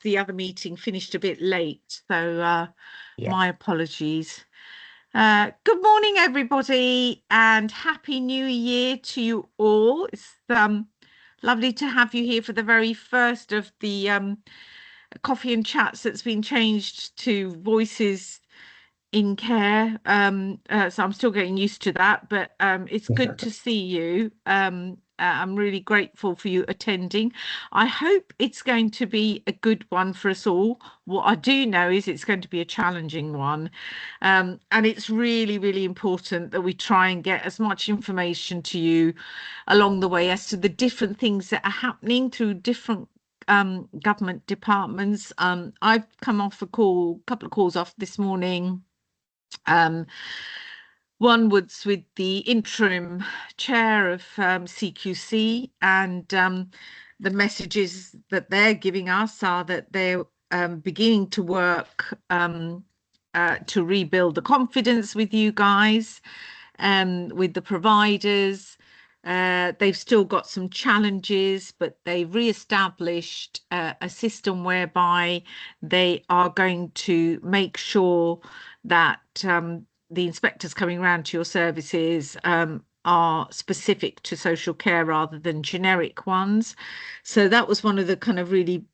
the other meeting finished a bit late, so Yeah. my apologies. Good morning, everybody, and Happy New Year to you all. It's lovely to have you here for the very first of the coffee and chats that's been changed to Voices in Care. So I'm still getting used to that, but it's good to see you. I'm really grateful for you attending. I hope it's going to be a good one for us all. What I do know is it's going to be a challenging one. And it's really, really important that we try and get as much information to you along the way as to the different things that are happening through different government departments. I've come off a couple of calls off this morning. One was with the interim chair of CQC, and the messages that they're giving us are that they're beginning to work to rebuild the confidence with you guys, with the providers. They've still got some challenges, but they've re-established a system whereby they are going to make sure that the inspectors coming around to your services are specific to social care rather than generic ones. So that was one of the kind of really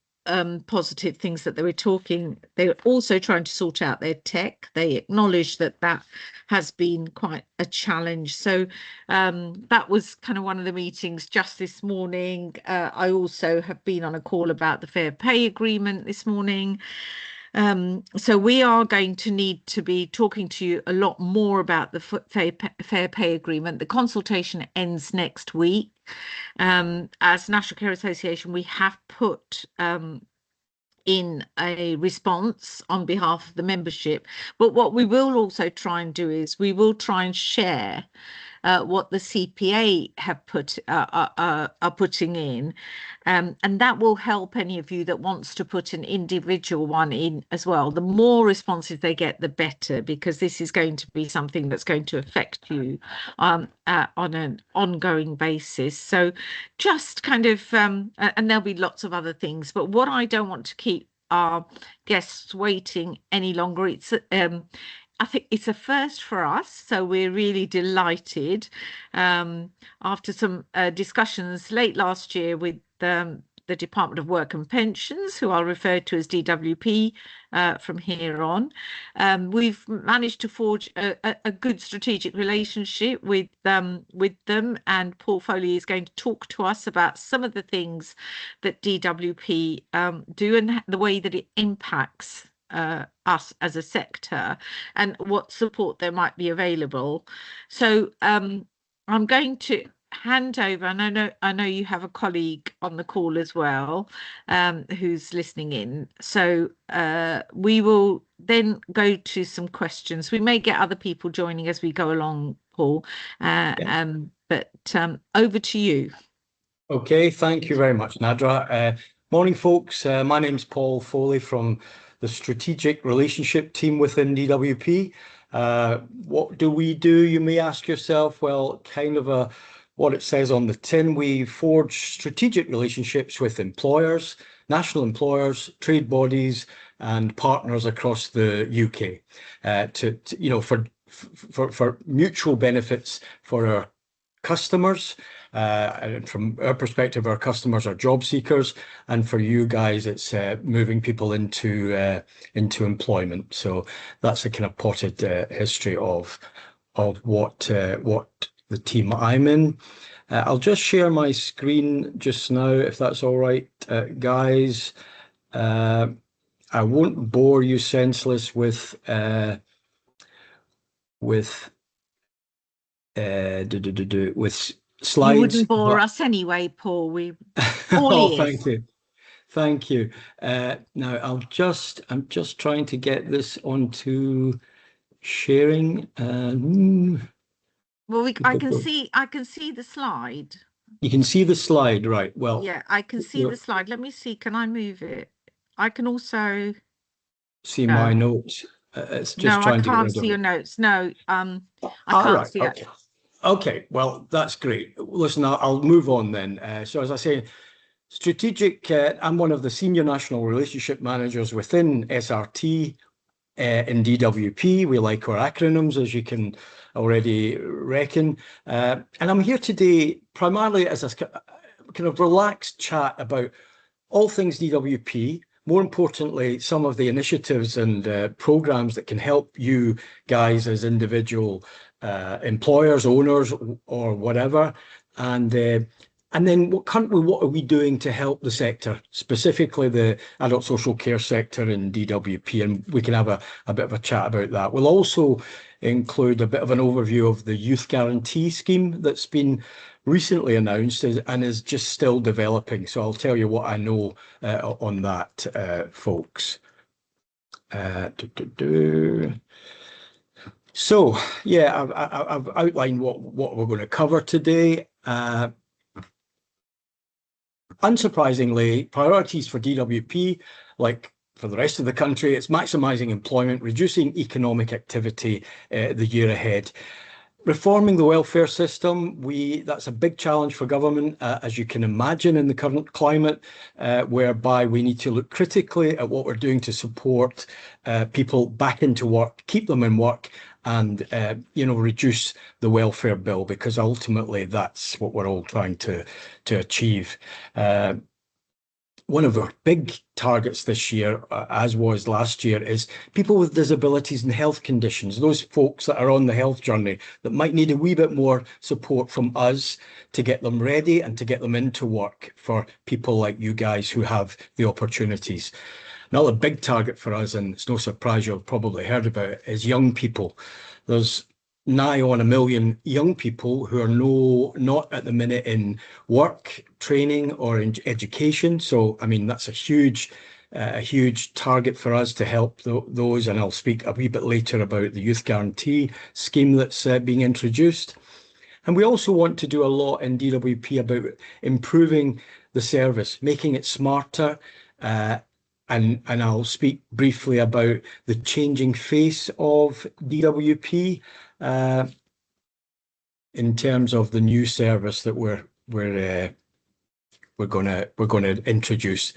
positive things that they were talking. They were also trying to sort out their tech. They acknowledged that that has been quite a challenge. So that was kind of one of the meetings just this morning. I also have been on a call about the fair pay agreement this morning. So we are going to need to be talking to you a lot more about the fair pay agreement. The consultation ends next week. As National Care Association, we have put in a response on behalf of the membership. But what we will also try and do is we will try and share what the CPA have are putting in, and that will help any of you that wants to put an individual one in as well. The more responses they get, the better, because this is going to be something that's going to affect you on an ongoing basis. So just kind of, and there'll be lots of other things, but what I don't want to keep our guests waiting any longer. I think it's a first for us, so we're really delighted. After some discussions late last year with the Department of Work and Pensions, who I'll refer to as DWP from here on, we've managed to forge a good strategic relationship with them, and Paul Foley is going to talk to us about some of the things that DWP do and the way that it impacts us as a sector and what support there might be available. So I'm going to hand over, and I know you have a colleague on the call as well who's listening in. So we will then go to some questions. We may get other people joining as we go along, Paul. But over to you. Okay, thank you very much, Nadra. Morning, folks. My name's Paul Foley from the Strategic Relationship Team within DWP. What do we do, you may ask yourself? Well, kind of what it says on the tin. We forge strategic relationships with employers, national employers, trade bodies, and partners across the UK for mutual benefits for our customers. And from our perspective, our customers are job seekers, and for you guys, it's moving people into employment. So that's a kind of potted history of what the team I'm in. I'll just share my screen just now, if that's all right, guys. I won't bore you senseless with slides. You wouldn't bore us anyway, Paul. We oh, thank you. Now I'm just trying to get this onto sharing. Well, I can see the slide. You can see the slide, right? Well, yeah, I can see the slide. Let me see. Can I move it? I can also see my notes. It's just no, trying I to can't see your notes. No, I all can't right, see okay. it. Okay, well, that's great. Listen, I'll move on then. So as I say, Strategic, I'm one of the senior national relationship managers within SRT in DWP. We like our acronyms, as you can already reckon. And I'm here today primarily as a kind of relaxed chat about all things DWP. More importantly, some of the initiatives and programs that can help you guys as individual employers, owners, or whatever. And then what are we doing to help the sector, specifically the adult social care sector in DWP? And we can have a bit of a chat about that. We'll also include a bit of an overview of the youth guarantee scheme that's been recently announced and is just still developing. So I'll tell you what I know on that, folks. So yeah, I've outlined what we're going to cover today. Unsurprisingly, priorities for DWP, like for the rest of the country, it's maximising employment, reducing economic activity the year ahead. Reforming the welfare system, that's a big challenge for government, as you can imagine in the current climate, whereby we need to look critically at what we're doing to support people back into work, keep them in work, and reduce the welfare bill, because ultimately that's what we're all trying to achieve. One of our big targets this year, as was last year, is people with disabilities and health conditions, those folks that are on the health journey that might need a wee bit more support from us to get them ready and to get them into work, for people like you guys who have the opportunities. Another big target for us, and it's no surprise you've probably heard about it, is young people. There's nigh on 1 million young people who are not at the minute in work, training, or in education. So, I mean, that's a huge target for us to help those. And I'll speak a wee bit later about the youth guarantee scheme that's being introduced. And we also want to do a lot in DWP about improving the service, making it smarter. And I'll speak briefly about the changing face of DWP in terms of the new service that we're going to introduce.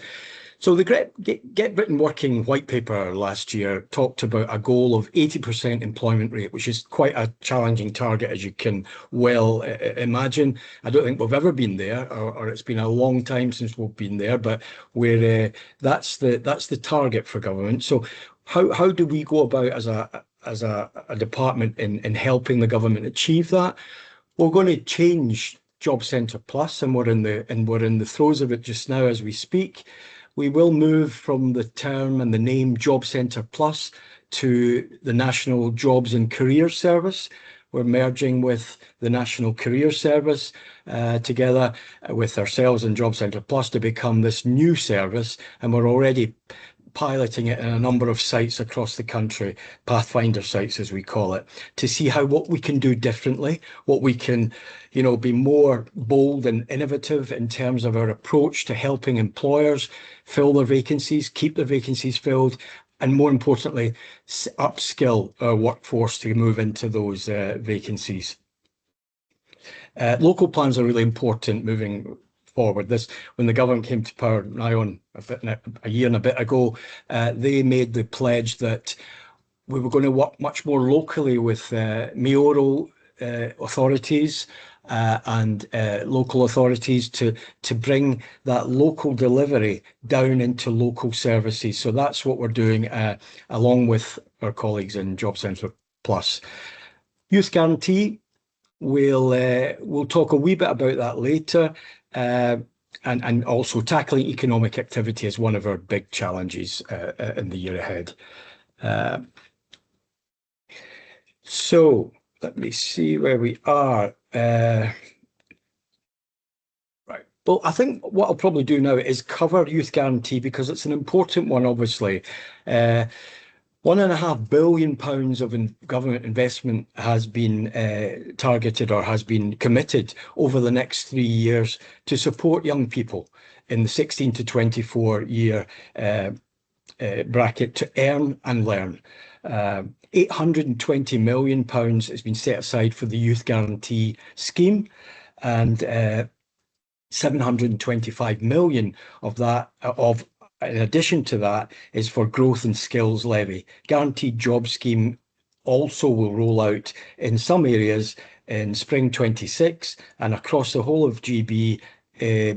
So the Get Britain Working white paper last year talked about a goal of 80% employment rate, which is quite a challenging target, as you can well imagine. I don't think we've ever been there, or it's been a long time since we've been there, but that's the target for government. So how do we go about as a department in helping the government achieve that? We're going to change Job Centre Plus, and we're in the throes of it just now as we speak. We will move from the term and the name Job Centre Plus to the National Jobs and Career Service. We're merging with the National Career Service together with ourselves and Job Centre Plus to become this new service, and we're already piloting it in a number of sites across the country, Pathfinder sites as we call it, to see what we can do differently, what we can, be more bold and innovative in terms of our approach to helping employers fill their vacancies, keep their vacancies filled, and more importantly, upskill our workforce to move into those vacancies. Local plans are really important moving forward. When the government came to power nigh on a year and a bit ago, they made the pledge that we were going to work much more locally with mayoral authorities and local authorities to bring that local delivery down into local services. So that's what we're doing along with our colleagues in Job Centre Plus. Youth Guarantee, we'll talk a wee bit about that later. And also tackling economic activity is one of our big challenges in the year ahead. So let me see where we are. Right. Well, I think what I'll probably do now is cover Youth Guarantee, because it's an important one, obviously. £1.5 billion of government investment has been targeted or has been committed over the next 3 years to support young people in the 16 to 24 year bracket to earn and learn. £820 million has been set aside for the Youth Guarantee scheme, and 725 million of that, in addition to that, is for growth and skills levy. Guaranteed Job Scheme also will roll out in some areas in spring 26 and across the whole of GB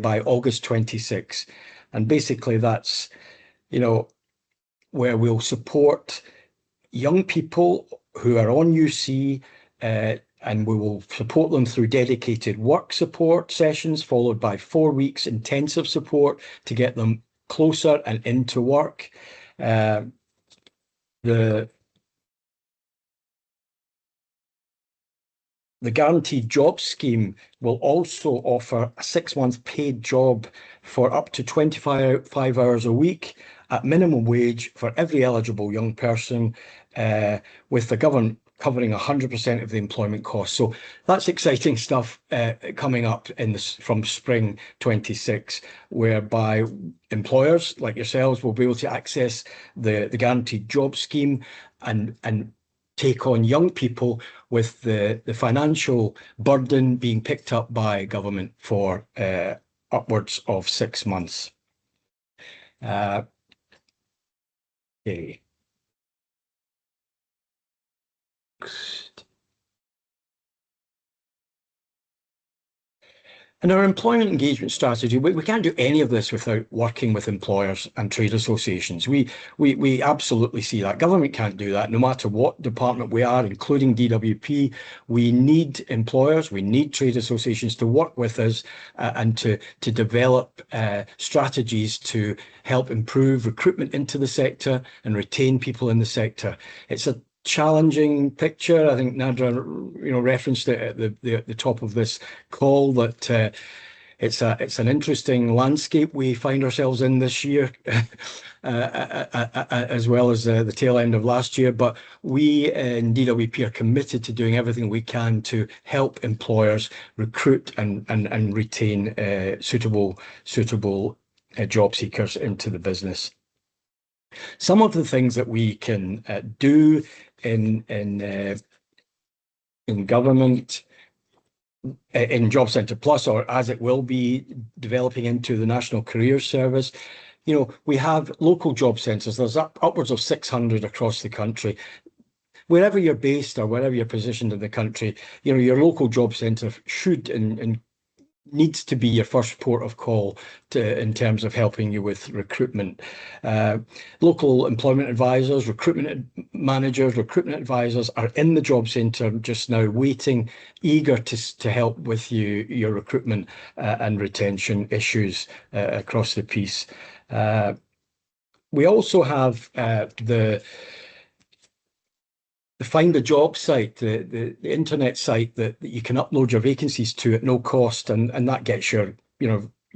by August 26. And basically that's, where we'll support young people who are on UC, and we will support them through dedicated work support sessions, followed by 4 weeks intensive support to get them closer and into work. The Guaranteed Job Scheme will also offer a 6-month paid job for up to 25 hours a week at minimum wage for every eligible young person, with the government covering 100% of the employment costs. So that's exciting stuff coming up from spring 26, whereby employers like yourselves will be able to access the Guaranteed Job Scheme and take on young people with the financial burden being picked up by government for upwards of 6 months. Okay. And our employment engagement strategy, we can't do any of this without working with employers and trade associations. We absolutely see that. Government can't do that, no matter what department we are, including DWP. We need employers, we need trade associations to work with us and to develop strategies to help improve recruitment into the sector and retain people in the sector. It's a challenging picture. I think Nadra, referenced it at the top of this call, that it's an interesting landscape we find ourselves in this year, as well as the tail end of last year. But we in DWP are committed to doing everything we can to help employers recruit and retain suitable job seekers into the business. Some of the things that we can do in government, in Job Centre Plus, or as it will be developing into the National Careers Service, we have local job centres. There's upwards of 600 across the country. Wherever you're based or wherever you're positioned in the country, your local job centre should and needs to be your first port of call in terms of helping you with recruitment. Local employment advisors, recruitment managers, recruitment advisors are in the job centre just now, waiting, eager to help with your recruitment and retention issues across the piece. We also have the Find a Job site, the internet site that you can upload your vacancies to at no cost, and that gets your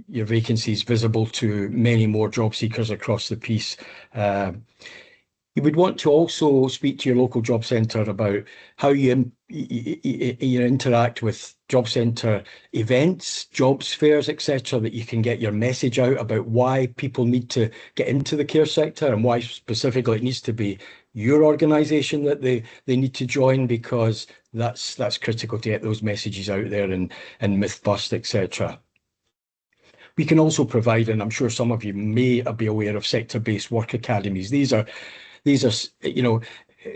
vacancies visible to many more job seekers across the piece. You would want to also speak to your local job centre about how you interact with job centre events, jobs fairs, etc., that you can get your message out about why people need to get into the care sector and why specifically it needs to be your organisation that they need to join, because that's critical to get those messages out there and myth bust, etc. We can also provide, and I'm sure some of you may be aware of, sector-based work academies. These are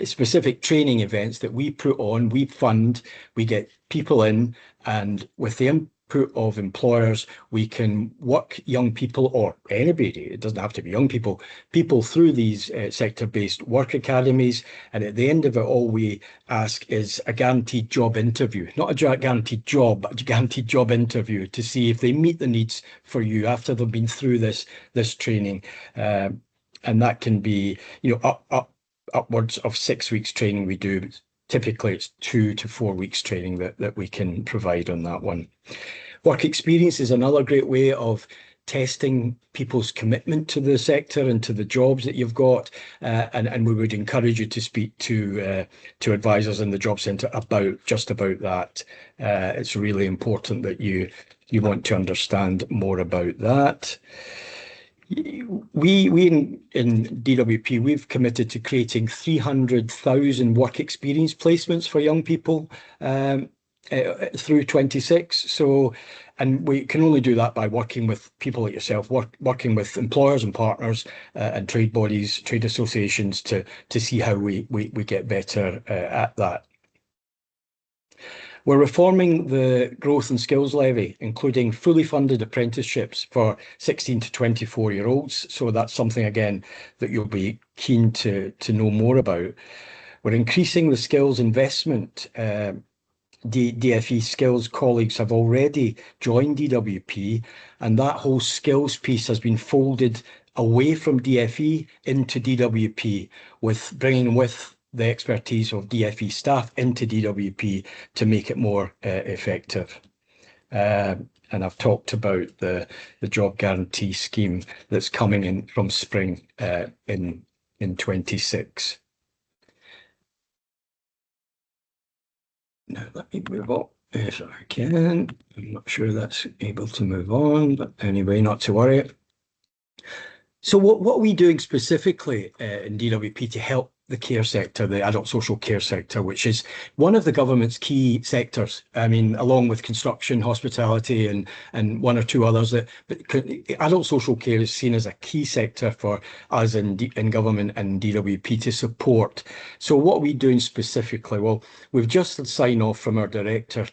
specific training events that we put on, we fund, we get people in, and with the input of employers, we can work young people, or anybody, it doesn't have to be young people through these sector-based work academies. And at the end of it, all we ask is a guaranteed job interview, not a guaranteed job, but a guaranteed job interview to see if they meet the needs for you after they've been through this training. And that can be, upwards of 6 weeks training we do. Typically, it's 2 to 4 weeks training that we can provide on that one. Work experience is another great way of testing people's commitment to the sector and to the jobs that you've got. And we would encourage you to speak to advisors in the job centre about that. It's really important that you want to understand more about that. We in DWP, we've committed to creating 300,000 work experience placements for young people through 26. So, and we can only do that by working with people like yourself, working with employers and partners and trade bodies, trade associations to see how we get better at that. We're reforming the growth and skills levy, including fully funded apprenticeships for 16 to 24-year-olds. So that's something, again, that you'll be keen to know more about. We're increasing the skills investment. DFE skills colleagues have already joined DWP, and that whole skills piece has been folded away from DFE into DWP, with bringing with the expertise of DFE staff into DWP to make it more effective. And I've talked about the job guarantee scheme that's coming in from spring in 26. Now let me move on if I can. I'm not sure that's able to move on, but anyway, not to worry. So what are we doing specifically in DWP to help the care sector, the adult social care sector, which is one of the government's key sectors? I mean, along with construction, hospitality, and one or two others, but adult social care is seen as a key sector for us in government and DWP to support. So what are we doing specifically? Well, we've just had sign off from our director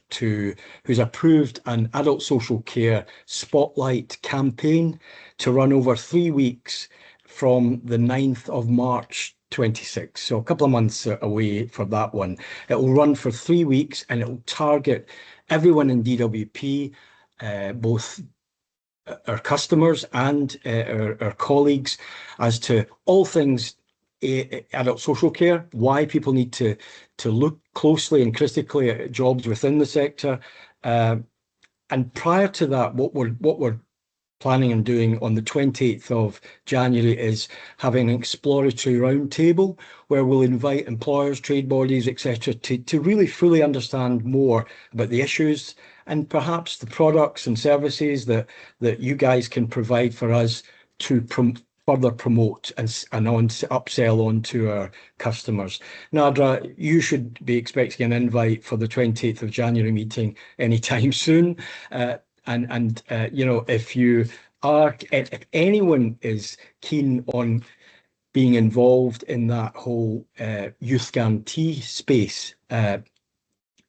who's approved an adult social care spotlight campaign to run over 3 weeks from the 9th of March 26. So a couple of months away for that one. It will run for 3 weeks and it will target everyone in DWP, both our customers and our colleagues, as to all things adult social care, why people need to look closely and critically at jobs within the sector. And prior to that, what we're planning on doing on the 28th of January is having an exploratory roundtable where we'll invite employers, trade bodies, etc., to really fully understand more about the issues and perhaps the products and services that you guys can provide for us to further promote and upsell on to our customers. Nadra, you should be expecting an invite for the 28th of January meeting anytime soon. You know, if anyone is keen on being involved in that whole youth guarantee space, there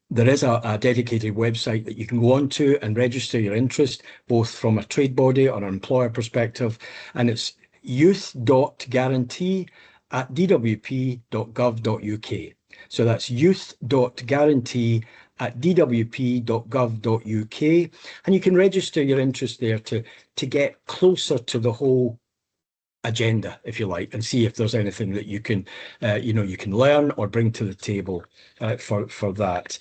is a dedicated website that you can go onto and register your interest, both from a trade body or an employer perspective, and it's youth.guarantee@dwp.gov.uk. So that's youth.guarantee@dwp.gov.uk, and you can register your interest there to get closer to the whole agenda, if you like, and see if there's anything that you can you can learn or bring to the table for that.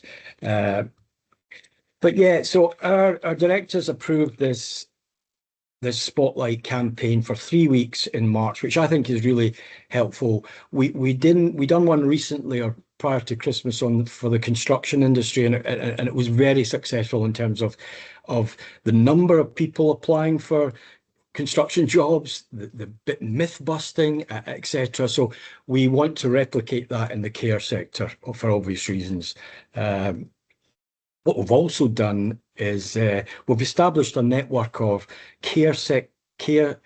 But yeah, so our directors approved this spotlight campaign for 3 weeks in March, which I think is really helpful. We done one recently or prior to Christmas for the construction industry, and it was very successful in terms of the number of people applying for construction jobs, the bit myth busting, etc. So we want to replicate that in the care sector for obvious reasons. What we've also done is we've established a network of care sector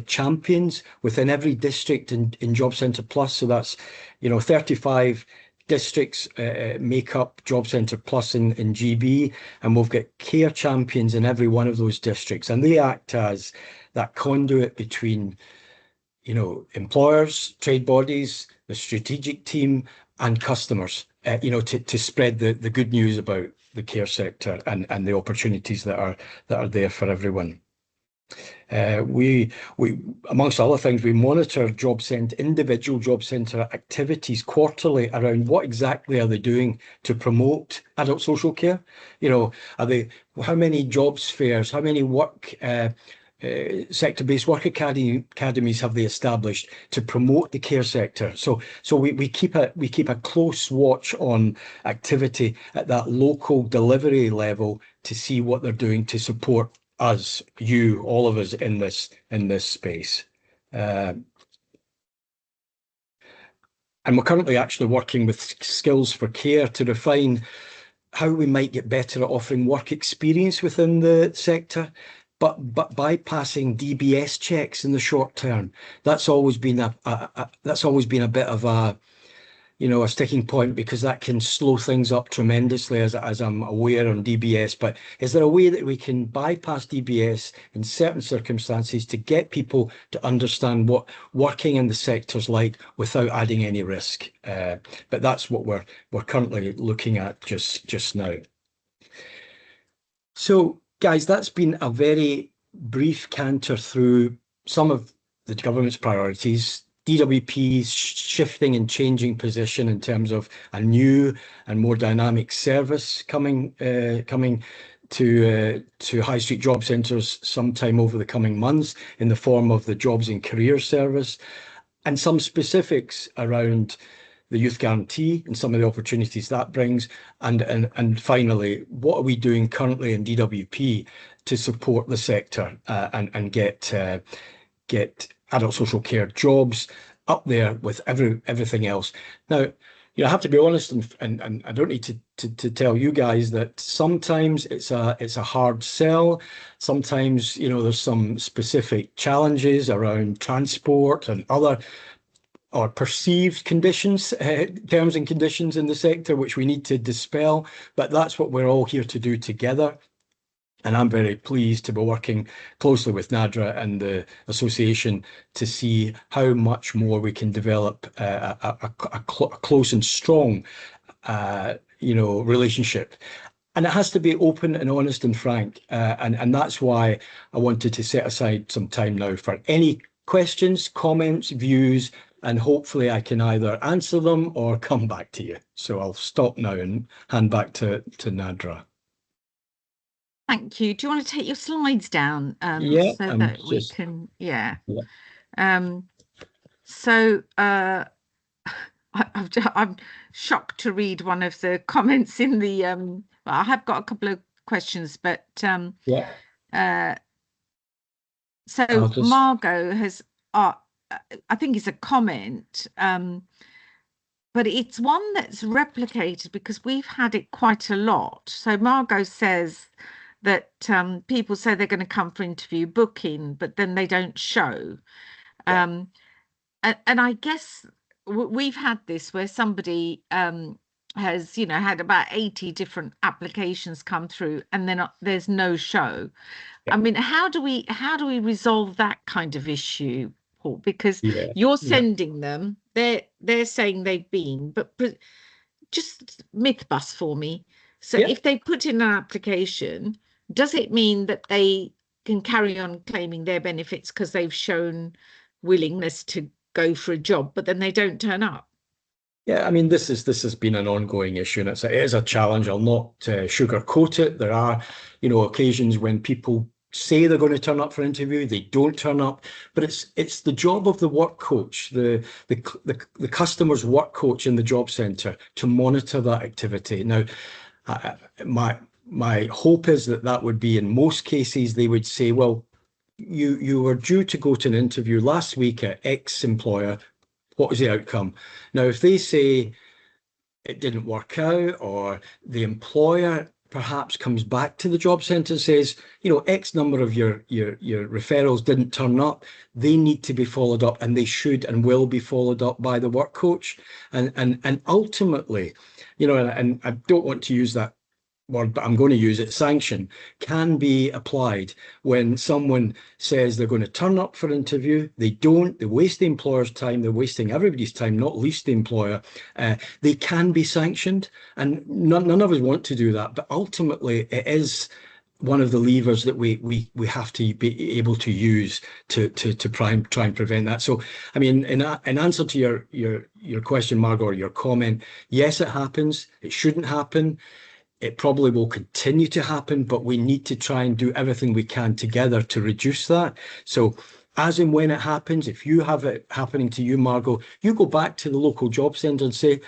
champions within every district in Job Centre Plus. So that's 35 districts make up Job Centre Plus in GB, and we've got care champions in every one of those districts, and they act as that conduit between employers, trade bodies, the strategic team, and customers. To spread the good news about the care sector and the opportunities that are there for everyone. We amongst other things, we monitor individual job centre activities quarterly around what exactly are they doing to promote adult social care. How many jobs fairs, how many sector-based work academies have they established to promote the care sector? So we keep a close watch on activity at that local delivery level to see what they're doing to support us, all of us in this space. And we're currently actually working with Skills for Care to refine how we might get better at offering work experience within the sector, but bypassing DBS checks in the short term. That's always been that's always been a bit of a, a sticking point, because that can slow things up tremendously, as I'm aware on DBS. But is there a way that we can bypass DBS in certain circumstances to get people to understand what working in the sector's like without adding any risk? But that's what we're currently looking at just now. So, guys, that's been a very brief canter through some of the government's priorities. DWP's shifting and changing position in terms of a new and more dynamic service coming to high street job centres sometime over the coming months in the form of the Jobs and Career Service, and some specifics around the Youth Guarantee and some of the opportunities that brings, and finally, what are we doing currently in DWP to support the sector and get adult social care jobs up there with everything else. Now, I have to be honest, and I don't need to tell you guys that sometimes it's a hard sell. Sometimes, there's some specific challenges around transport and other or perceived conditions, terms and conditions in the sector, which we need to dispel. But that's what we're all here to do together. And I'm very pleased to be working closely with Nadra and the association to see how much more we can develop a close and strong, relationship. And it has to be open and honest and frank. And that's why I wanted to set aside some time now for any questions, comments, views, and hopefully I can either answer them or come back to you. So I'll stop now and hand back to Nadra. Thank you. Do you want to take your slides down Yeah, so that we can, yeah. So I'm shocked to read one of the comments in the, well, I have got a couple of questions, but yeah. So Margot has, I think it's a comment, but it's one that's replicated because we've had it quite a lot. So Margot says that people say they're going to come for interview booking, but then they don't show. And I guess we've had this where somebody has, had about 80 different applications come through, and then there's no show. I mean, how do we resolve that kind of issue, Paul? Because you're sending them, they're saying they've been, but just myth bust for me. So if they put in an application, does it mean that they can carry on claiming their benefits because they've shown willingness to go for a job, but then they don't turn up? Yeah, I mean, this has been an ongoing issue, and it is a challenge. I'll not sugarcoat it. There are, occasions when people say they're going to turn up for an interview, they don't turn up, but it's the job of the work coach, the customer's work coach in the job centre to monitor that activity. Now, my hope is that would be, in most cases, they would say, well, you were due to go to an interview last week at X employer. What was the outcome? Now, if they say it didn't work out, or the employer perhaps comes back to the job centre and says, X number of your referrals didn't turn up, they need to be followed up, and they should and will be followed up by the work coach. And ultimately, and I don't want to use that word, but I'm going to use it, sanction can be applied when someone says they're going to turn up for an interview, they don't, they waste the employer's time, they're wasting everybody's time, not least the employer. They can be sanctioned, and none of us want to do that, but ultimately it is one of the levers that we have to be able to use to try and prevent that. So, I mean, in answer to your question, Margot, or your comment, yes, it happens. It shouldn't happen. It probably will continue to happen, but we need to try and do everything we can together to reduce that. So as and when it happens, if you have it happening to you, Margot, you go back to the local job centre and say,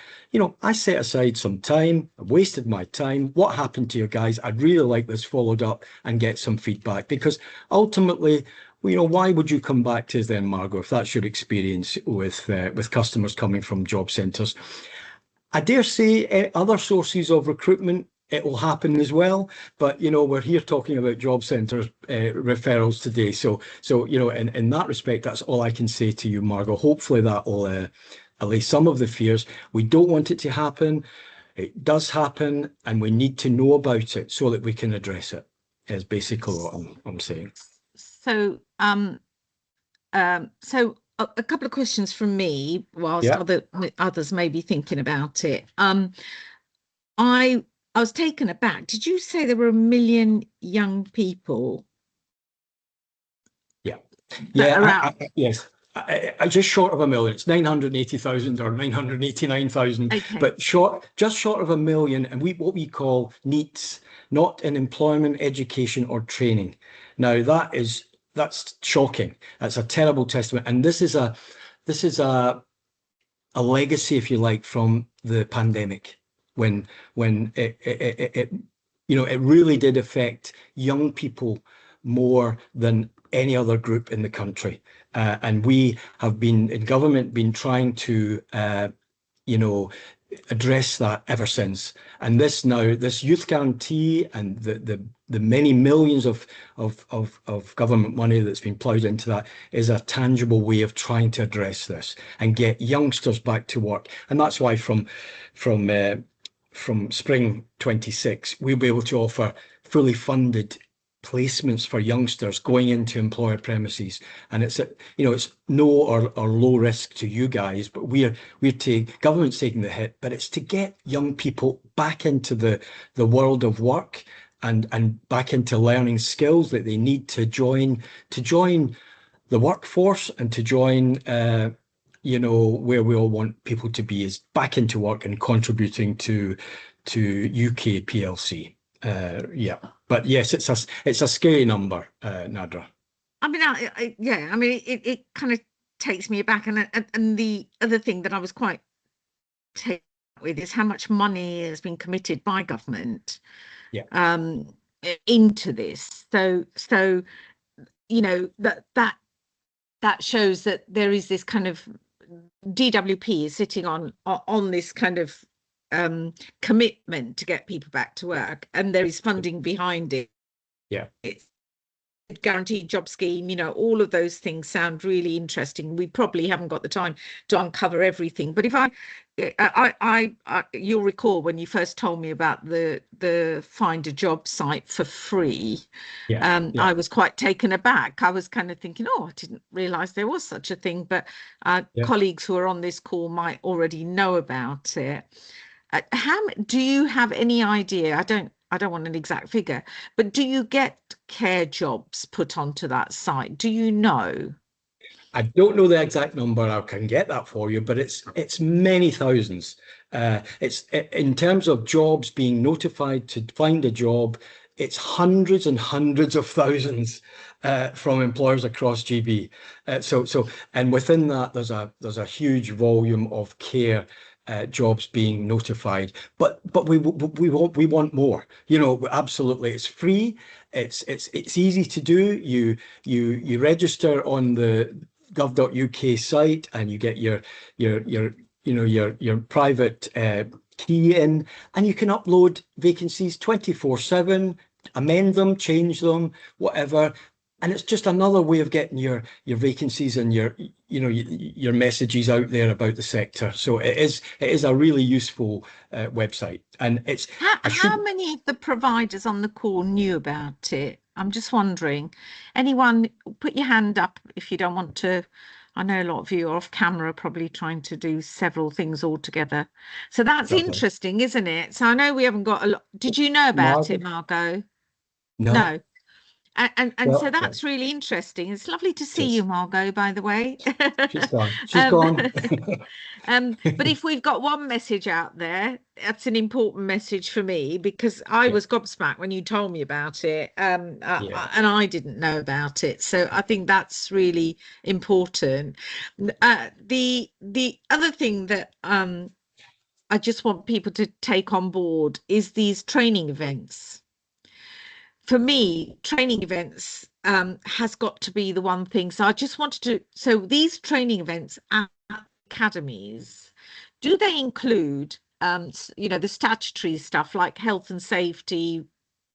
I set aside some time, I wasted my time. What happened to you guys? I'd really like this followed up and get some feedback, because ultimately, why would you come back to us then, Margot, if that's your experience with customers coming from job centres? I dare say other sources of recruitment it will happen as well. But we're here talking about job centre referrals today. So in that respect, that's all I can say to you, Margot. Hopefully that will allay some of the fears. We don't want it to happen. It does happen, and we need to know about it so that we can address it. Is basically what I'm saying. So, a couple of questions from me, whilst Yeah. others may be thinking about it. I was taken aback. Did you say there were 1 million young people Yeah. that are Yeah. out? Yes. Just short of 1 million. It's 980,000 or 989,000, Okay. but just short of 1 million. And what we call NEETs, not in employment, education, or training. Now that's shocking. That's a terrible testament. And this is a legacy, if you like, from the pandemic, when it really did affect young people more than any other group in the country. And we have been in government, been trying to address that ever since. And this youth guarantee and the many millions of government money that's been ploughed into that is a tangible way of trying to address this and get youngsters back to work. And that's why from spring 26, we'll be able to offer fully funded placements for youngsters going into employer premises. And it's no or low risk to you guys, but government's taking the hit, but it's to get young people back into the world of work and back into learning skills that they need to join the workforce and to join where we all want people to be, is back into work and contributing to UK PLC. Yeah, but yes, it's a scary number, Nadra. I mean, it kind of takes me aback. And the other thing that I was quite taken with is how much money has been committed by government Yeah. Into this. So that shows that there is this kind of DWP is sitting on this kind of commitment to get people back to work, and there is funding behind it. Yeah. It's guaranteed job scheme, all of those things sound really interesting. We probably haven't got the time to uncover everything, but if you'll recall when you first told me about the Find a Job site for free. Yeah. I was quite taken aback. I was kind of thinking, oh, I didn't realize there was such a thing, but colleagues who are on this call might already know about it. Do you have any idea? I don't want an exact figure, but do you get care jobs put onto that site? Do you know? I don't know the exact number. I can get that for you, but it's many thousands. It's in terms of jobs being notified to find a job, it's hundreds and hundreds of thousands from employers across GB. And within that, there's a huge volume of care jobs being notified, but we want more. Absolutely, it's free. It's easy to do. You register on the gov.uk site, and you get your private key in, and you can upload vacancies 24/7, amend them, change them, whatever. And it's just another way of getting your vacancies and your messages out there about the sector. So it is a really useful website. And it's how many of the providers on the call knew about it? I'm just wondering. Anyone, put your hand up if you don't want to. I know a lot of you are off camera, probably trying to do several things all together. So that's interesting, isn't it? So I know we haven't got a lot. Did you know about it, Margot? No. And so that's really interesting. It's lovely to see you, Margot, by the way. She's gone. She's gone. But if we've got one message out there, that's an important message for me, because I was gobsmacked when you told me about it, and I didn't know about it. So I think that's really important. The other thing that I just want people to take on board is these training events. For me, training events has got to be the one thing. So I just wanted to, so these training events at academies, do they include the statutory stuff like health and safety.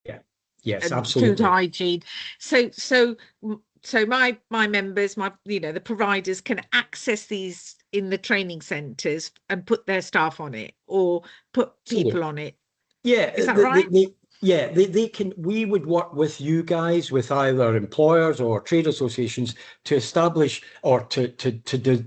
Yeah. Yes, And absolutely. food hygiene. So my members, the providers can access these in the training centres and put their staff on it or put people on it. Yeah, Is that right? they can. We would work with you guys, with either employers or trade associations, to establish or to do,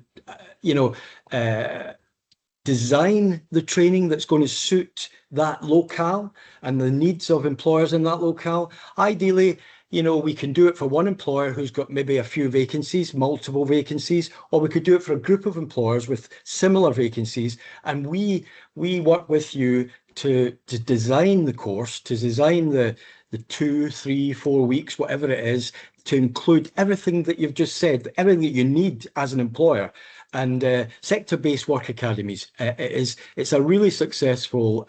design the training that's going to suit that locale and the needs of employers in that locale. Ideally, we can do it for one employer who's got maybe a few vacancies, multiple vacancies, or we could do it for a group of employers with similar vacancies. And we work with you to design the course, to design the 2, 3, 4 weeks, whatever it is, to include everything that you've just said, everything that you need as an employer. And sector-based work academies, it's a really successful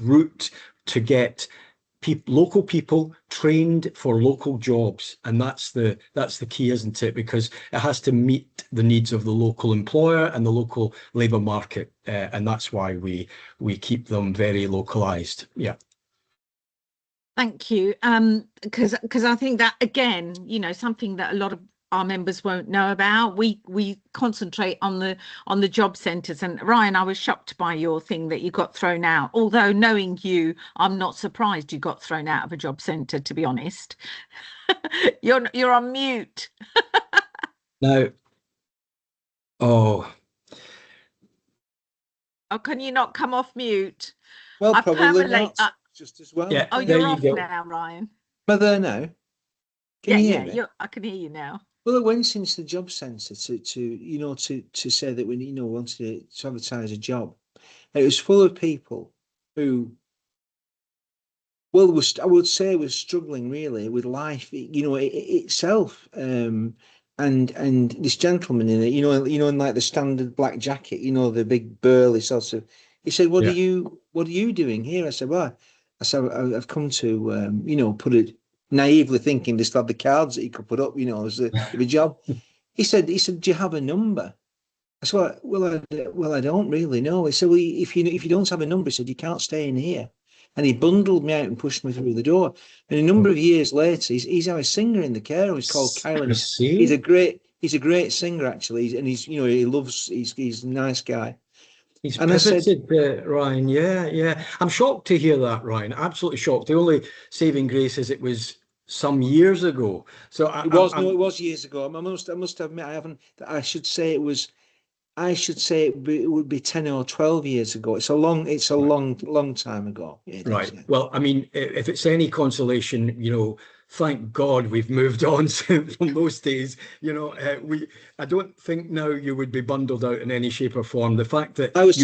route to get local people trained for local jobs, and that's the key, isn't it? Because it has to meet the needs of the local employer and the local labour market, and that's why we keep them very localized. Yeah. Thank you. Because I think that, again, something that a lot of our members won't know about. We concentrate on the job centres. And Ryan, I was shocked by your thing that you got thrown out. Although knowing you, I'm not surprised you got thrown out of a job centre, to be honest. You're on mute. Now, oh, can you not come off mute? Well, probably not. Just as well. Yeah. Oh, you're off now, Ryan. Am I there now? Can you hear me? I can hear you now. Well, I went into the job centre to say that we wanted to advertise a job. And it was full of people who, well, I would say was struggling really with life, itself. And this gentleman in it, in like the standard black jacket, the big burly sort of. He said, "What are you doing here?" I said, "Well, I've come to put it." Naively thinking just had the cards that he could put up, as the job. He said, "Do you have a number?" I said, "Well, I don't really know." He said, "Well, if you don't have a number," he said, "you can't stay in here." And he bundled me out and pushed me through the door. And a number of years later, he's now a singer in the care home. He's called Kylan. He's a great singer actually, and he's a nice guy. He's pivoted, Ryan. Yeah. I'm shocked to hear that, Ryan. Absolutely shocked. The only saving grace is it was some years ago. So it was years ago. I must admit, I haven't. I should say it would be 10 or 12 years ago. It's a long time ago. Right. Yeah. Well, I mean, if it's any consolation, thank God we've moved on from those days. I don't think now you would be bundled out in any shape or form. The fact that I was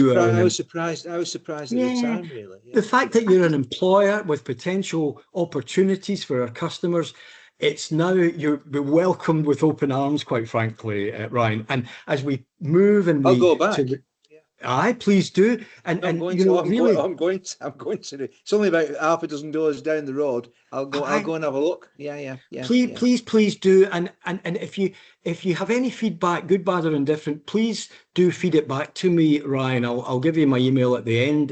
surprised at the time, really. Yeah. The fact that you're an employer with potential opportunities for our customers, it's now you're welcomed with open arms, quite frankly, Ryan. And as we move and I'll go back. Aye, please do. And I'm going to. It's only about half a dozen doors down the road. I'll go and have a look. Yeah. Please do. And if you have any feedback, good, bad, or indifferent, please do feed it back to me, Ryan. I'll give you my email at the end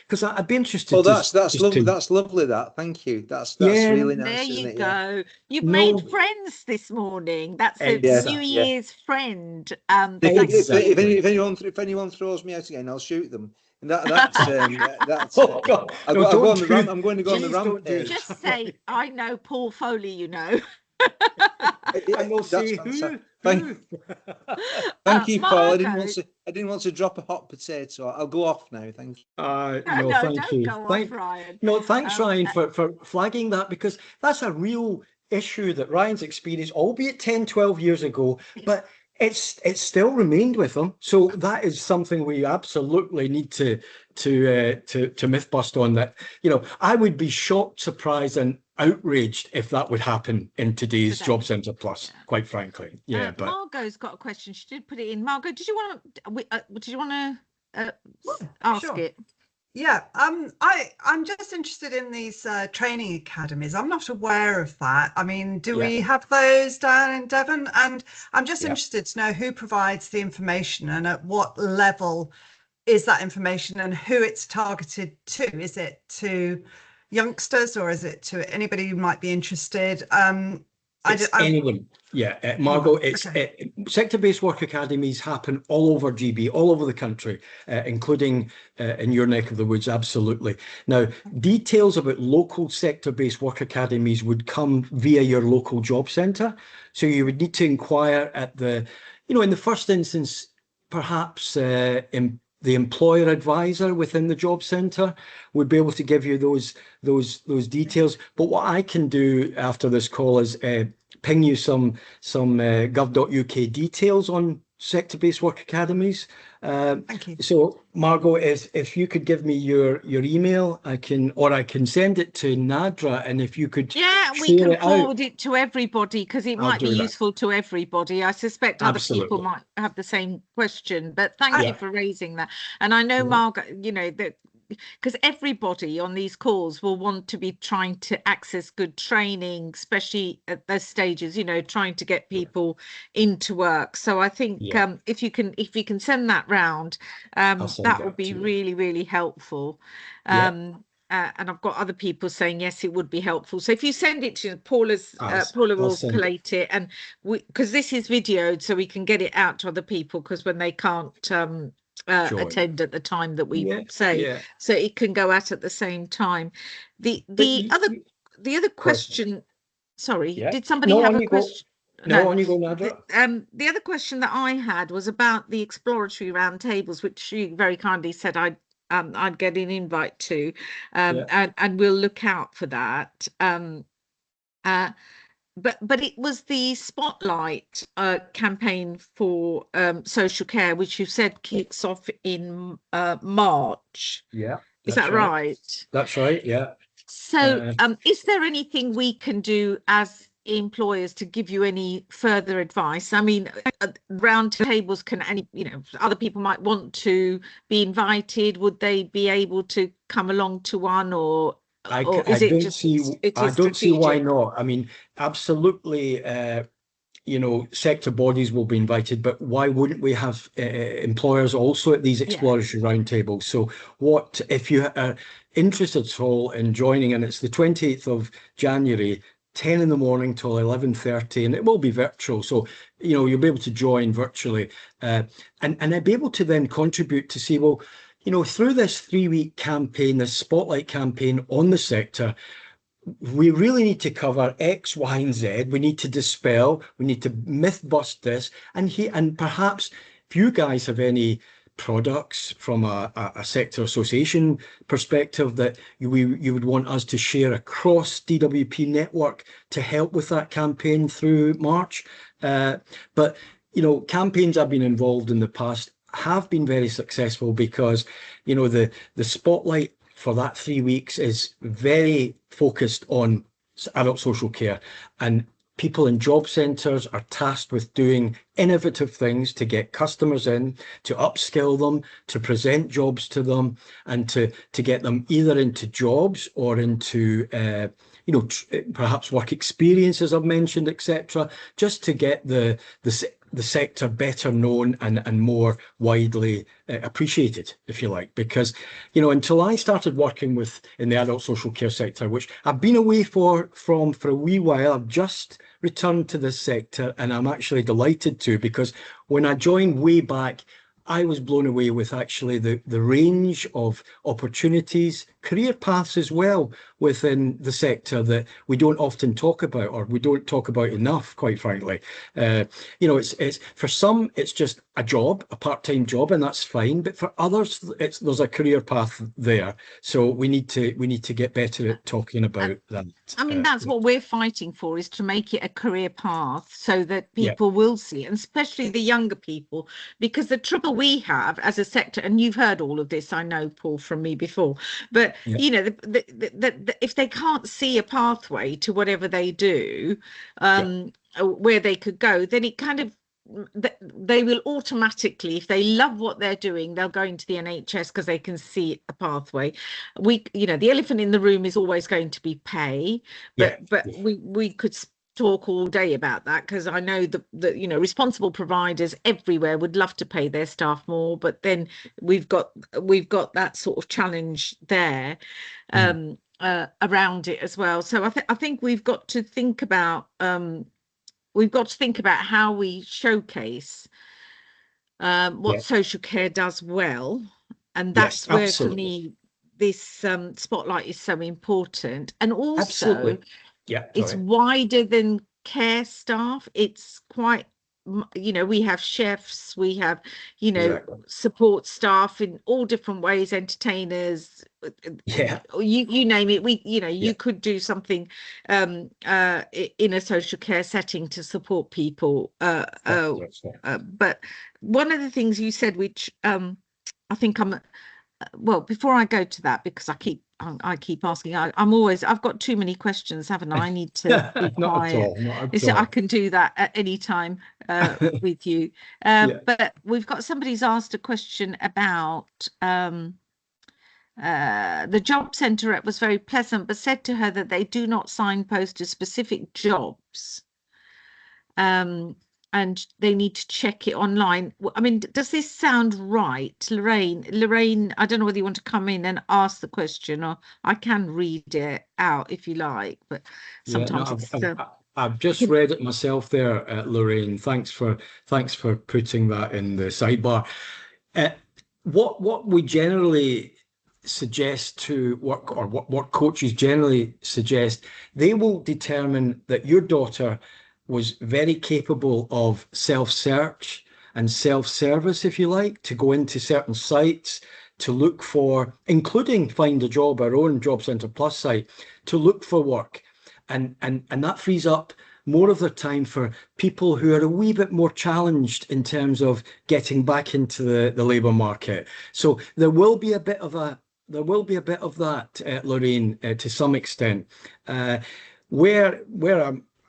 because I'd be interested. Oh, that's lovely. That's lovely. Thank you. That's really nice. There you go. Yeah. You've made friends this morning. That's a New Year's friend. If anyone throws me out again, I'll shoot them. And that's. Oh God! I'm going to go on the rampage. Just say, I know Paul Foley. And we'll see who. Thank you, Paul. I didn't want to drop a hot potato. I'll go off now. Thank you. Thank you. Go off, Ryan. No, thanks, Ryan, for flagging that, because that's a real issue that Ryan's experienced, albeit 10, 12 years ago, but it's still remained with him. So that is something we absolutely need to myth bust on. That I would be shocked, surprised, and outraged if that would happen in today's Job Centre Plus. Quite frankly, but Margot's got a question. She did put it in. Margot, did you want to ask it? Yeah, I'm just interested in these training academies. I'm not aware of that. I mean, do we have those down in Devon? And I'm just interested to know who provides the information and at what level is that information and who it's targeted to? Is it to youngsters or is it to anybody who might be interested? It's anyone. Yeah, Margot, it's okay. sector-based work academies happen all over GB, all over the country, including in your neck of the woods, absolutely. Now, details about local sector-based work academies would come via your local job centre. So you would need to inquire at the, in the first instance, perhaps in the employer advisor within the job centre would be able to give you those details. But what I can do after this call is ping you some gov.uk details on sector-based work academies. Thank you. So Margot, if you could give me your email, I can send it to Nadra, and if you could we can it forward it to everybody because it might be useful to everybody. I suspect other people might have the same question, but thank you for raising that. And I know, Margaret, that because everybody on these calls will want to be trying to access good training, especially at those stages, trying to get people into work. So I think if you can send that round, that would be really, really helpful. And I've got other people saying yes, it would be helpful. So if you send it to Paula will collate it, and because this is videoed, so we can get it out to other people, because when they can't attend at the time that we say, so it can go out at the same time. The other question. Sorry, did somebody have a question? No, on you go, Nadra. The other question that I had was about the exploratory roundtables, which you very kindly said I'd get an invite to, and we'll look out for that. But it was the Spotlight campaign for social care, which you said kicks off in March. Yeah, is that right? That's right. Yeah. So, is there anything we can do as employers to give you any further advice? I mean, round tables other people might want to be invited. Would they be able to come along to one, or I don't see why not. I mean, absolutely. Sector bodies will be invited, but why wouldn't we have employers also at these exploratory roundtables? So what if you are interested at all in joining, and it's the 28th of January, 10 in the morning till 11:30, and it will be virtual. So, you'll be able to join virtually, and I'd be able to then contribute to see, well, through this 3-week campaign, this Spotlight campaign on the sector, we really need to cover X, Y, and Z. We need to dispel, we need to myth bust this. And perhaps if you guys have any products from a sector association perspective that you would want us to share across DWP network to help with that campaign through March. But campaigns I've been involved in the past have been very successful, because the Spotlight for that 3 weeks is very focused on adult social care, and people in job centres are tasked with doing innovative things to get customers in, to upskill them, to present jobs to them, and to get them either into jobs or into perhaps work experience, as I've mentioned, etc., just to get the sector better known and more widely appreciated, if you like. Because, until I started working in the adult social care sector, which I've been away from for a wee while, I've just returned to this sector, and I'm actually delighted to, because when I joined way back, I was blown away with actually the range of opportunities, career paths as well within the sector that we don't often talk about, or we don't talk about enough, quite frankly. It's for some, it's just a job, a part-time job, and that's fine. But for others, there's a career path there. So we need to get better at talking about that. I mean, that's what we're fighting for, is to make it a career path so that people will see it, and especially the younger people, because the trouble we have as a sector, and you've heard all of this, I know, Paul, from me before, but if they can't see a pathway to whatever they do, where they could go, then it kind of, they will automatically, if they love what they're doing, they'll go into the NHS because they can see a pathway. The elephant in the room is always going to be pay, but we could talk all day about that, because I know that you know, responsible providers everywhere would love to pay their staff more, but then we've got that sort of challenge there around it as well. So I think we've got to think about how we showcase what social care does well, and that's Yes, where for absolutely. me this spotlight is so important. And also Absolutely. Yeah, it's sorry. wider than care staff. It's quite, you know, we have chefs, we have, you know, Exactly. support staff in all different ways, entertainers, Yeah. you name it. We, you know, Yeah. you could do something in a social care setting to support people. But one of the things you said, which I think well, before I go to that, because I keep asking, I've got too many questions, haven't I? I need to be Not at quiet. all. Not at It's, I all. can do that at any time with you. Yeah. But we've got somebody's asked a question about the job centre rep was very pleasant, but said to her that they do not signpost to specific jobs. And they need to check it online. I mean, does this sound right, Lorraine? Lorraine, I don't know whether you want to come in and ask the question, or I can read it out if you like, but sometimes I've just read it myself there, Lorraine. Thanks for putting that in the sidebar. What we generally suggest to work, or what coaches generally suggest, they will determine that your daughter was very capable of self-search and self-service, if you like, to go into certain sites to look for, including Find a Job, our own Job Centre Plus site, to look for work. And that frees up more of their time for people who are a wee bit more challenged in terms of getting back into the labour market. So there will be a bit of that, Lorraine, to some extent, where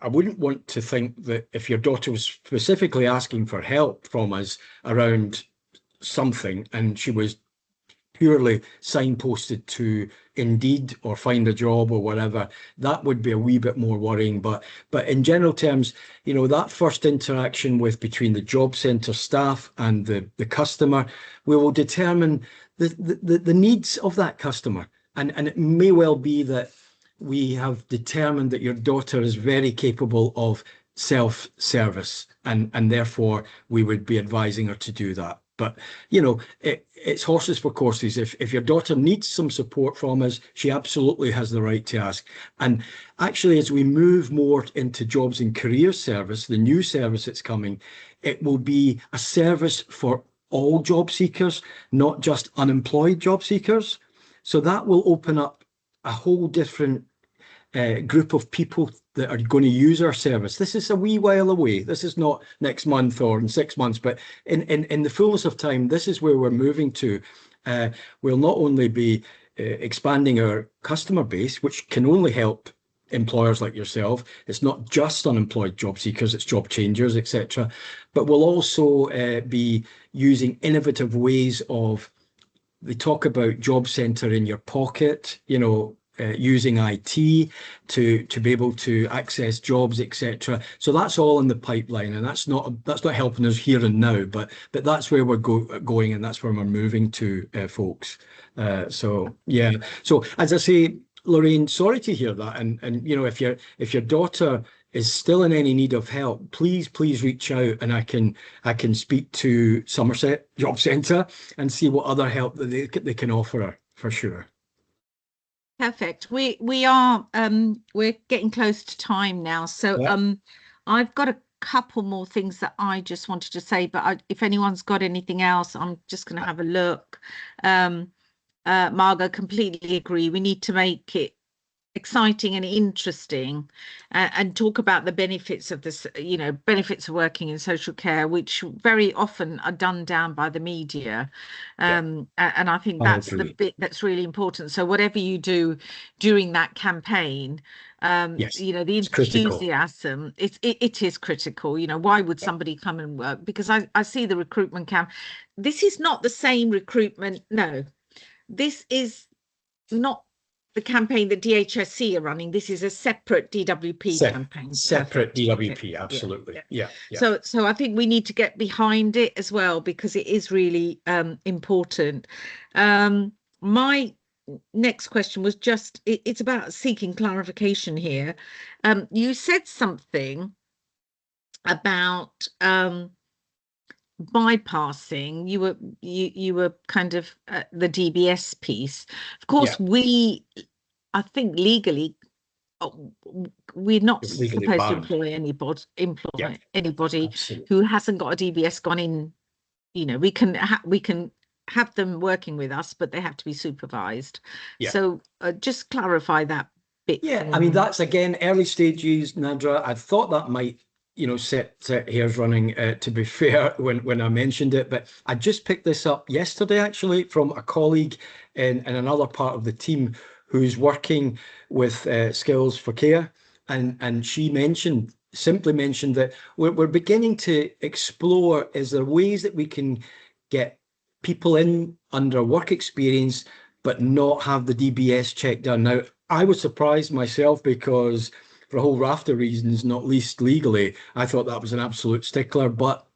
I wouldn't want to think that if your daughter was specifically asking for help from us around something and she was purely signposted to Indeed or Find a Job or whatever, that would be a wee bit more worrying. But in general terms, you know, that first interaction between the job centre staff and the customer, we will determine the needs of that customer. And it may well be that we have determined that your daughter is very capable of self-service, and therefore we would be advising her to do that. But, you know, it's horses for courses. If your daughter needs some support from us, she absolutely has the right to ask. And actually, as we move more into jobs and career service, the new service that's coming, it will be a service for all job seekers, not just unemployed job seekers. So that will open up a whole different group of people that are going to use our service. This is a wee while away. This is not next month or in 6 months, but in the fullness of time, this is where we're moving to. We'll not only be expanding our customer base, which can only help employers like yourself. It's not just unemployed job seekers, it's job changers, etc. But we'll also be using innovative ways of, they talk about job centre in your pocket, you know, using IT to be able to access jobs, etc. So that's all in the pipeline, and that's not helping us here and now, but that's where we're going, and that's where we're moving to, folks. So yeah. So as I say, Lorraine, sorry to hear that, and you know, if your daughter is still in any need of help, please reach out, and I can speak to Somerset Job Centre and see what other help that they can offer her, for sure. Perfect. We are we're getting close to time now, so Yeah. I've got a couple more things that I just wanted to say, but if anyone's got anything else, I'm just going to have a look. Margot, completely agree. We need to make it exciting and interesting, and talk about the benefits of this, you know, benefits of working in social care, which very often are done down by the media. And I think that's the bit that's really important. So whatever you do during that campaign, Yes, you know, the enthusiasm, it is critical. You know, why would somebody come and work? Because I see the recruitment camp. This is not the same recruitment. No, this is not the campaign that DHSC are running. This is a separate DWP campaign. Separate Perfect. DWP, absolutely. Yeah. So I think we need to get behind it as well, because it is really important. My next question was just, it's about seeking clarification here. You said something about bypassing. You were kind of the DBS piece. Of course, I think legally we're not supposed to employ anybody who hasn't got a DBS gone in. You know, we can have them working with us, but they have to be supervised. So just clarify that bit. I mean, that's again early stages, Nadra. I thought that might, you know, set hairs running, to be fair, when I mentioned it, but I just picked this up yesterday actually from a colleague in another part of the team who's working with Skills for Care, and she simply mentioned that we're beginning to explore, is there ways that we can get people in under work experience but not have the DBS check done. Now, I was surprised myself, because for a whole raft of reasons, not least legally, I thought that was an absolute stickler. But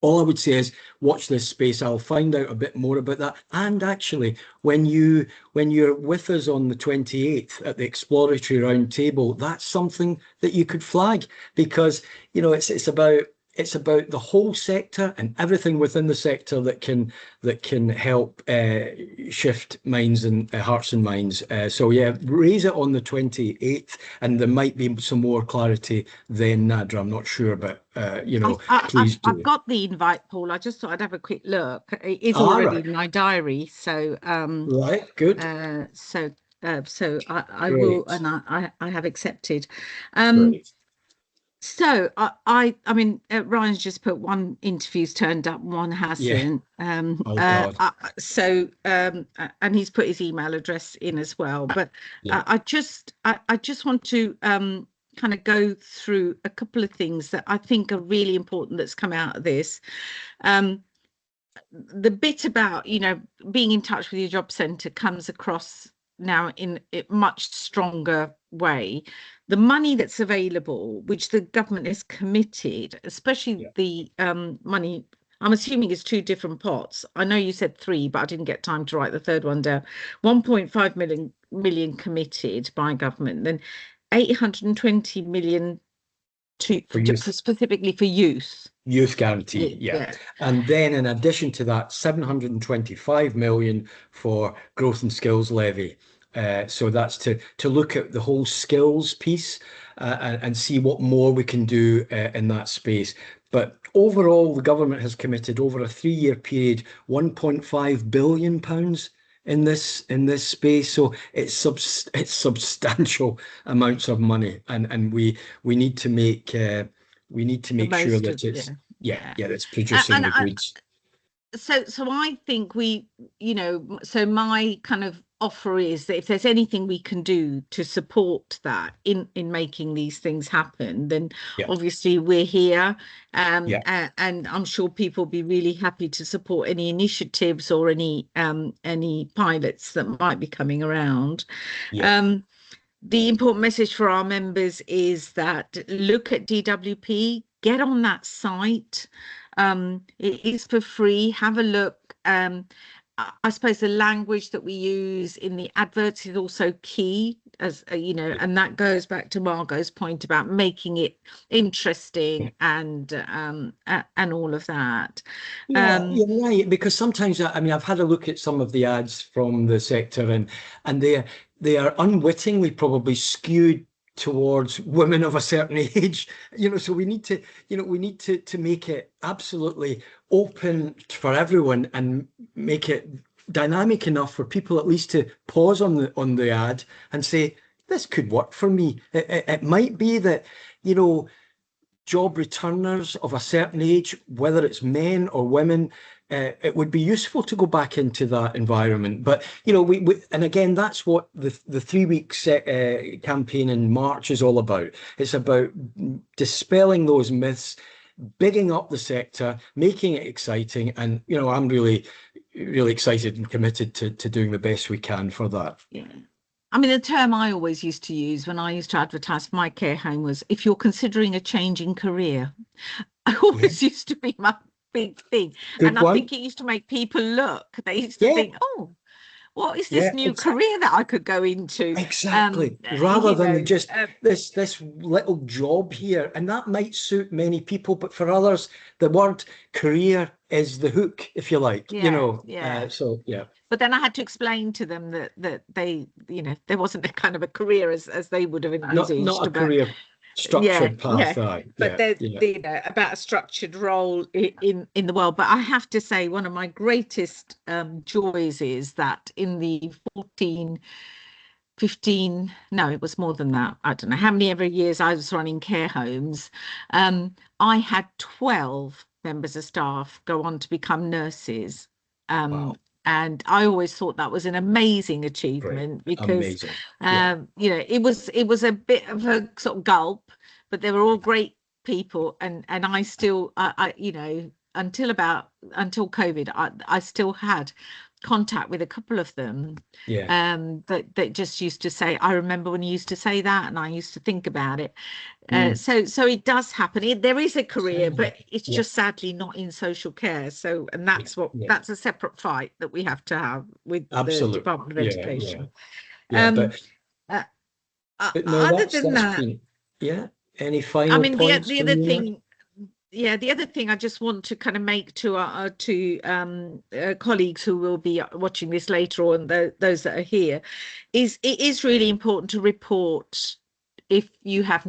all I would say is watch this space. I'll find out a bit more about that. And actually, when you're with us on the 28th at the exploratory round table, that's something that you could flag, because, you know, it's about the whole sector and everything within the sector that can help shift minds and hearts and minds. So yeah, raise it on the 28th, and there might be some more clarity then, Nadra. I'm not sure, but you know, please do. I've got the invite, Paul. I just thought I'd have a quick look. It is already in my diary, so right, good. So I will, and I have accepted. Great. So I mean, Ryan's just put one interview's turned up, one hasn't. And he's put his email address in as well. But I just want to kind of go through a couple of things that I think are really important that's come out of this. The bit about, you know, being in touch with your job centre comes across now in a much stronger way. The money that's available, which the government has committed, especially the money, I'm assuming it's two different pots. I know you said three, but I didn't get time to write the third one down. 1.5 million committed by government, then 820 million specifically for youth. Youth guarantee, and then in addition to that, 725 million for growth and skills levy. So that's to look at the whole skills piece and see what more we can do in that space. But overall, the government has committed over a 3-year period, £1.5 billion in this space. So it's substantial amounts of money, and we need to make sure that it's it's producing the goods. So I think so my kind of offer is that if there's anything we can do to support that in making these things happen, then obviously we're here, and I'm sure people will be really happy to support any initiatives or any pilots that might be coming around. The important message for our members is that look at DWP, get on that site. It is for free. Have a look. I suppose the language that we use in the adverts is also key, as you know, and that goes back to Margot's point about making it interesting and all of that. You're right, because sometimes, I mean, I've had a look at some of the ads from the sector, and they are unwittingly probably skewed towards women of a certain age, you know, so we need to make it absolutely open for everyone and make it dynamic enough for people at least to pause on the ad and say, this could work for me. It might be that, you know, job returners of a certain age, whether it's men or women, it would be useful to go back into that environment. But, you know, we and again, that's what the 3-week campaign in March is all about. It's about dispelling those myths, bigging up the sector, making it exciting. And, you know, I'm really, really excited and committed to doing the best we can for that. Yeah. I mean, the term I always used to use when I used to advertise for my care home was, if you're considering a change in career. I always used to be my big thing. Good And I one. think it used to make people look. They used to Yeah. think, oh, what is this Yeah, new exactly. career that I could go into? Exactly. Rather You than know, just this little job here, and that might suit many people, but for others, the word career is the hook, if you like. You yeah, know. yeah. So yeah. But then I had to explain to them that they, you know, there wasn't a kind of a career as they would have envisaged. Not a But career structured path. yeah. But there's, you know, about a structured role in the world. But I have to say, one of my greatest joys is that in the 15, no, it was more than that. I don't know how many ever years I was running care homes. I had 12 members of staff go on to become nurses. Wow. And I always thought that was an amazing achievement. Great. Because, Amazing. Yeah. you know, it was a bit of a sort of gulp, but they were all great people. And I still, you know, until COVID, I still had contact with a couple of them. Yeah. That just used to say, I remember when you used to say that, and I used to think about it. Mm. So it does happen. There is a career, but it's Yeah. just sadly not in social care. So, and that's that's a separate fight that we have to have with Absolutely. the Department of Education. Yeah, But no, other than that, been, yeah. Any final I mean, points the from other you? thing, the other thing I just want to kind of make to our colleagues who will be watching this later, or those that are here, is it is really important to report if you have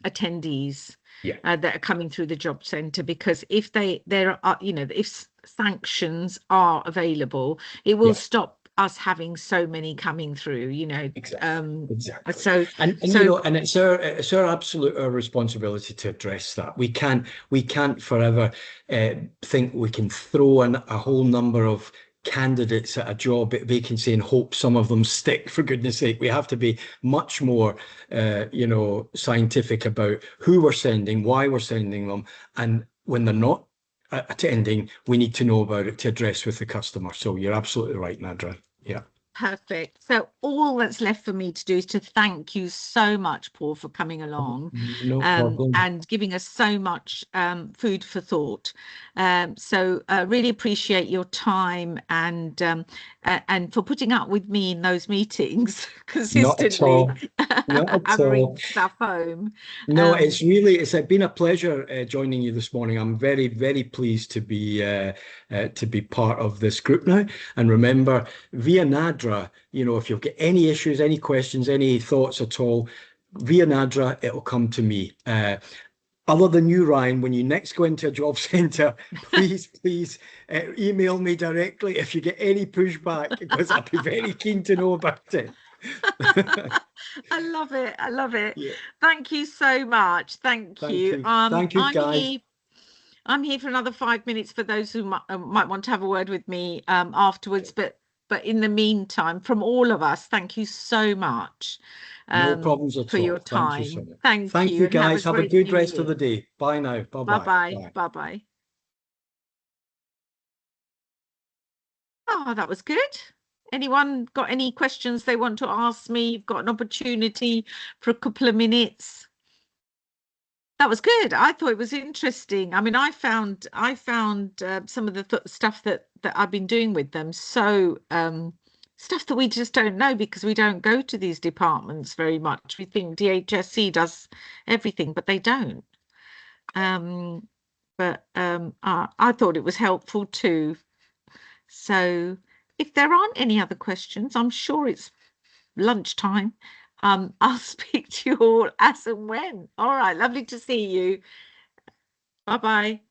attendees that are coming through the job centre, because if there are, you know, if sanctions are available, it will stop us having so many coming through, you know. Exactly. So you know, and it's our absolute responsibility to address that. We can't forever think we can throw in a whole number of candidates at a job vacancy and hope some of them stick, for goodness sake. We have to be much more you know, scientific about who we're sending, why we're sending them, and when they're not attending, we need to know about it to address with the customer. So you're absolutely right, Nadra. Yeah. Perfect. So all that's left for me to do is to thank you so much, Paul, for coming along. No problem. And giving us so much food for thought. So really appreciate your time and for putting up with me in those meetings consistently, hammering stuff home. No, it's been a pleasure joining you this morning. I'm very, very pleased to be part of this group now. And remember, via Nadra, you know, if you've got any issues, any questions, any thoughts at all, via Nadra, it'll come to me. Other than you, Ryan, when you next go into a job centre, please email me directly if you get any pushback, because I'd be very keen to know about it. I love it. I love it. Yeah. Thank you so much. Thank you. Thank you, guys. I'm here for another 5 minutes for those who might want to have a word with me afterwards. But in the meantime, from all of us, thank you so much. No problems at all. For your time. Thank you so much. Thank you, guys. Have a good rest of the day. Bye now. Bye-bye. Bye-bye. Oh, that was good. Anyone got any questions they want to ask me? You've got an opportunity for a couple of minutes. That was good. I thought it was interesting. I mean, I found some of the stuff that I've been doing with them. So stuff that we just don't know because we don't go to these departments very much. We think DHSC does everything, but they don't. But I thought it was helpful too. So if there aren't any other questions, I'm sure it's lunchtime. I'll speak to you all as and when. All right, lovely to see you. Bye-bye.